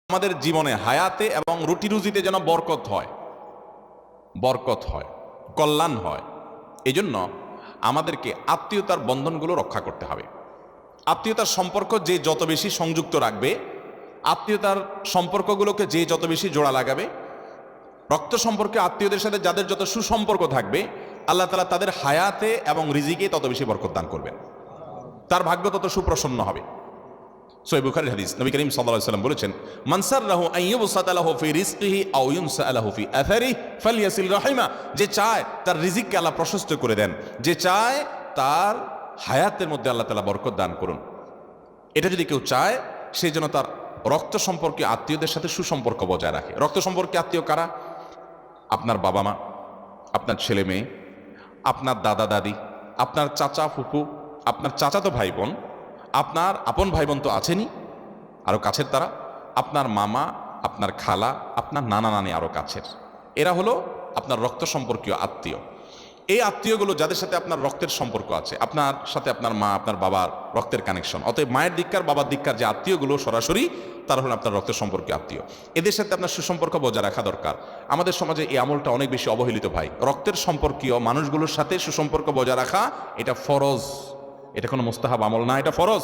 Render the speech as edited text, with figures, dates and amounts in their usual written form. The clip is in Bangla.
আমাদের জীবনে হায়াতে এবং রুটি রুজিতে যেন বরকত হয়, কল্যাণ হয়। এজন্য আমাদেরকে আত্মীয়তার বন্ধনগুলো রক্ষা করতে হবে। আত্মীয়তার সম্পর্ক যে যত বেশি সংযুক্ত রাখবে, আত্মীয়তার সম্পর্কগুলোকে যে যত বেশি জোড়া লাগাবে, রক্ত সম্পর্কে আত্মীয়দের সাথে যাদের যত সুসম্পর্ক থাকবে, আল্লাহ তাআলা তাদের হায়াতে এবং রিজিকে তত বেশি বরকত দান করবেন, তার ভাগ্য তত সুপ্রসন্ন হবে। সহিহ বুখারীর হাদিস, নবী করিম সাল্লাল্লাহু আলাইহি ওয়াসাল্লাম বলেছেন, মান সাররাহু আন ইউবসাতা লাহু ফি রিজকিহি আও ইউনসা লাহু ফি আথারিহি ফালইয়াসিল রাহিমা। যে চায় তার রিজিককে আল্লাহ প্রশস্ত করে দেন, যে চায় তার হায়াতের মধ্যে আল্লাহ তাআলা বরকত দান করুন, এটা যদি কেউ চায়, সেই জন্য তার রক্ত সম্পর্কে আত্মীয়দের সাথে সুসম্পর্ক বজায় রাখে। রক্ত সম্পর্কে আত্মীয় কারা? আপনার বাবা মা, আপনার ছেলে মেয়ে, আপনার দাদা দাদি, আপনার চাচা ফুফু, আপনার চাচাতো ভাই বোন, আপনার আপন ভাই বোন তো আছেনই, আরও কাছের তারা, আপনার মামা, আপনার খালা, আপনার নানা নানি আরও কাছের, এরা হলো আপনার রক্ত সম্পর্কীয় আত্মীয়। এই আত্মীয়গুলো যাদের সাথে আপনার রক্তের সম্পর্ক আছে, আপনার সাথে আপনার মা, আপনার বাবার রক্তের কানেকশন, অতএব মায়ের দিককার বাবার দিককার যে আত্মীয়গুলো সরাসরি, তারা হলো আপনার রক্তের সম্পর্কে আত্মীয়। এদের সাথে আপনার সুসম্পর্ক বজায় রাখা দরকার। আমাদের সমাজে এই আমলটা অনেক বেশি অবহেলিত ভাই। রক্তের সম্পর্কীয় মানুষগুলোর সাথে সুসম্পর্ক বজায় রাখা এটা ফরজ, এটা কোনো মুস্তাহাব আমল না, এটা ফরজ।